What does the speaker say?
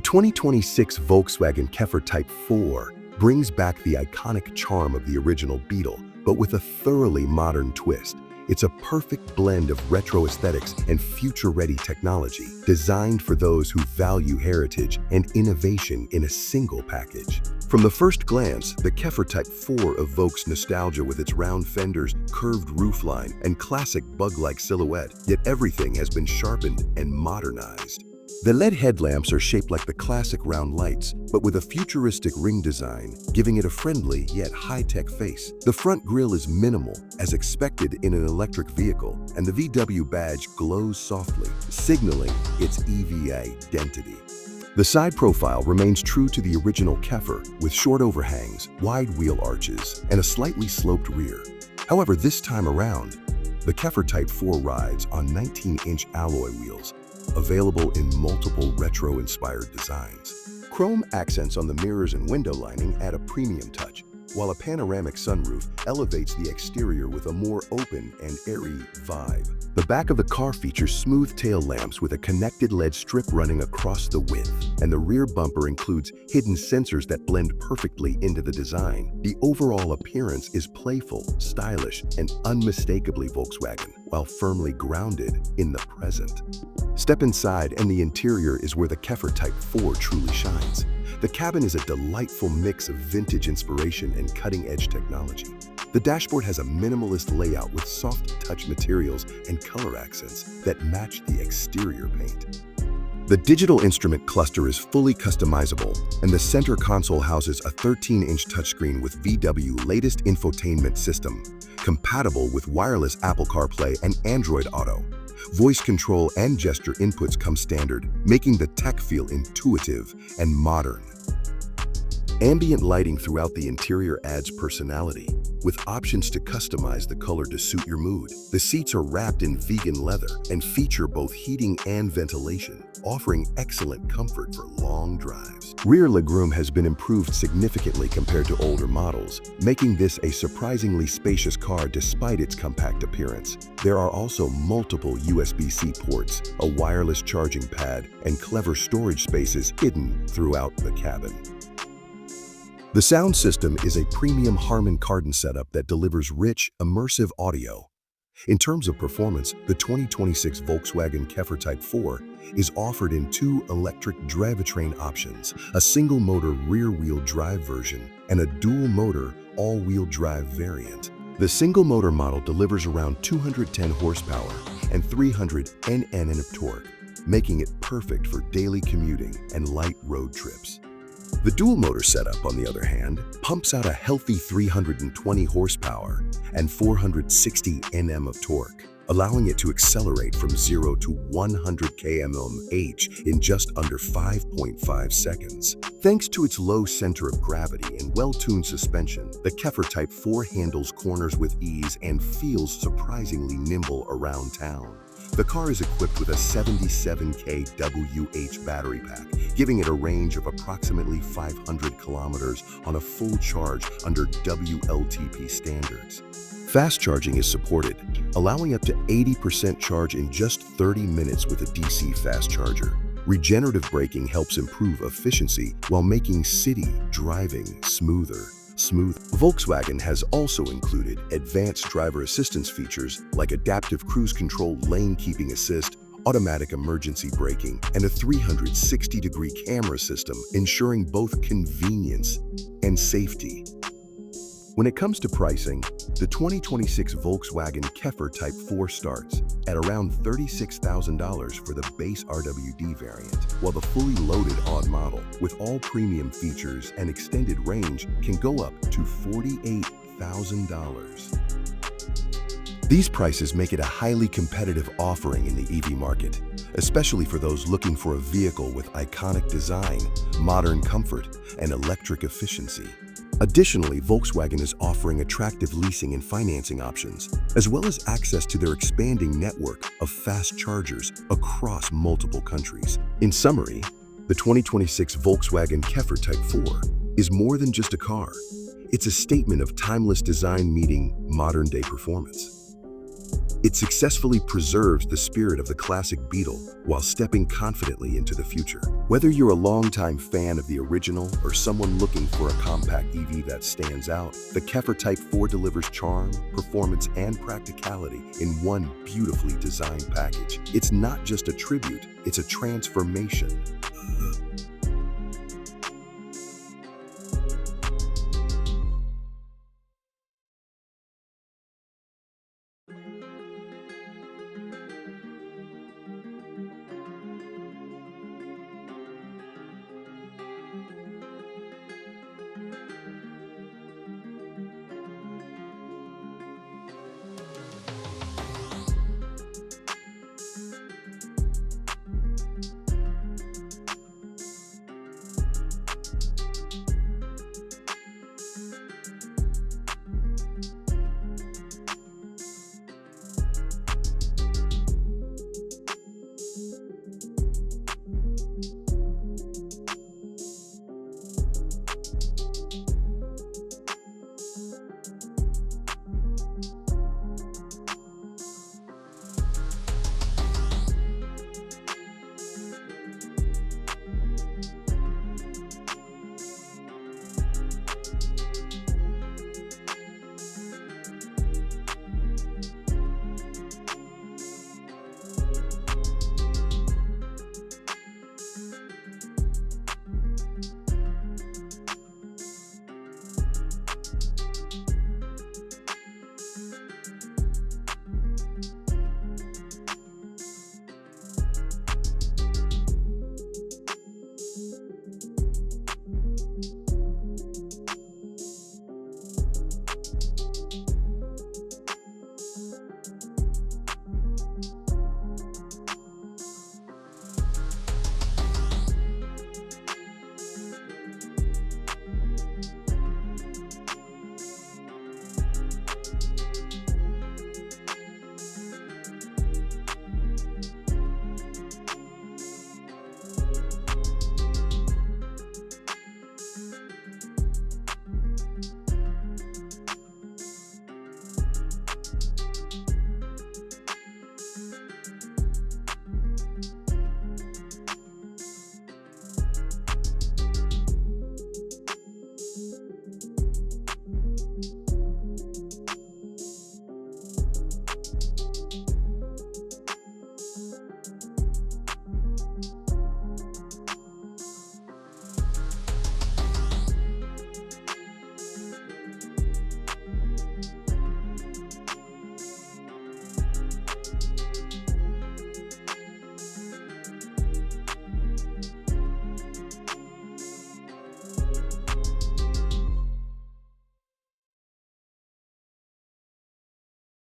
2026 Volkswagen Käfer Type 4 brings back the iconic charm of the original Beetle, but with a thoroughly modern twist. It's a perfect blend of retro aesthetics and future-ready technology, designed for those who value heritage and innovation in a single package. From the first glance, the Käfer Type 4 evokes nostalgia with its round fenders, curved roofline, and classic bug-like silhouette, yet everything has been sharpened and modernized. The LED headlamps are shaped like the classic round lights, but with a futuristic ring design, giving it a friendly yet high-tech face. The front grille is minimal, as expected in an electric vehicle, and the VW badge glows softly, signaling its EV identity. The side profile remains true to the original Käfer, with short overhangs, wide wheel arches, and a slightly sloped rear. However, this time around, the Käfer Type 4 rides on 19-inch alloy wheels, available in multiple retro-inspired designs. Chrome accents on the mirrors and window lining add a premium touch, while a panoramic sunroof elevates the exterior with a more open and airy vibe. The back of the car features smooth tail lamps with a connected LED strip running across the width, and the rear bumper includes hidden sensors that blend perfectly into the design. The overall appearance is playful, stylish, and unmistakably Volkswagen, while firmly grounded in the present. Step inside, and the interior is where the Käfer Type 4 truly shines. The cabin is a delightful mix of vintage inspiration and cutting-edge technology. The dashboard has a minimalist layout with soft touch materials and color accents that match the exterior paint. The digital instrument cluster is fully customizable, and the center console houses a 13-inch touchscreen with VW latest infotainment system, compatible with wireless Apple CarPlay and Android Auto. Voice control and gesture inputs come standard, making the tech feel intuitive and modern. Ambient lighting throughout the interior adds personality, with options to customize the color to suit your mood. The seats are wrapped in vegan leather and feature both heating and ventilation, offering excellent comfort for long drives. Rear legroom has been improved significantly compared to older models, making this a surprisingly spacious car despite its compact appearance. There are also multiple USB-C ports, a wireless charging pad, and clever storage spaces hidden throughout the cabin. The sound system is a premium Harman Kardon setup that delivers rich, immersive audio. In terms of performance, the 2026 Volkswagen Käfer Type 4 is offered in two electric drivetrain options, a single-motor rear-wheel drive version and a dual-motor all-wheel drive variant. The single-motor model delivers around 210 horsepower and 300 Nm of torque, making it perfect for daily commuting and light road trips. The dual-motor setup, on the other hand, pumps out a healthy 320 horsepower and 460 Nm of torque, allowing it to accelerate from 0 to 100 km/h in just under 5.5 seconds. Thanks to its low center of gravity and well-tuned suspension, the Käfer Type 4 handles corners with ease and feels surprisingly nimble around town. The car is equipped with a 77 kWh battery pack, giving it a range of approximately 500 kilometers on a full charge under WLTP standards. Fast charging is supported, allowing up to 80% charge in just 30 minutes with a DC fast charger. Regenerative braking helps improve efficiency while making city driving smoother. Volkswagen has also included advanced driver assistance features like adaptive cruise control, lane keeping assist, automatic emergency braking, and a 360-degree camera system, ensuring both convenience and safety. When it comes to pricing, the 2026 Volkswagen Käfer Type 4 starts at around $36,000 for the base RWD variant, while the fully loaded odd model, with all premium features and extended range, can go up to $48,000. These prices make it a highly competitive offering in the EV market, especially for those looking for a vehicle with iconic design, modern comfort, and electric efficiency. Additionally, Volkswagen is offering attractive leasing and financing options, as well as access to their expanding network of fast chargers across multiple countries. In summary, the 2026 Volkswagen Käfer Type 4 is more than just a car. It's a statement of timeless design meeting modern-day performance. It successfully preserves the spirit of the classic Beetle while stepping confidently into the future. Whether you're a longtime fan of the original or someone looking for a compact EV that stands out, the Käfer Type 4 delivers charm, performance, and practicality in one beautifully designed package. It's not just a tribute, it's a transformation.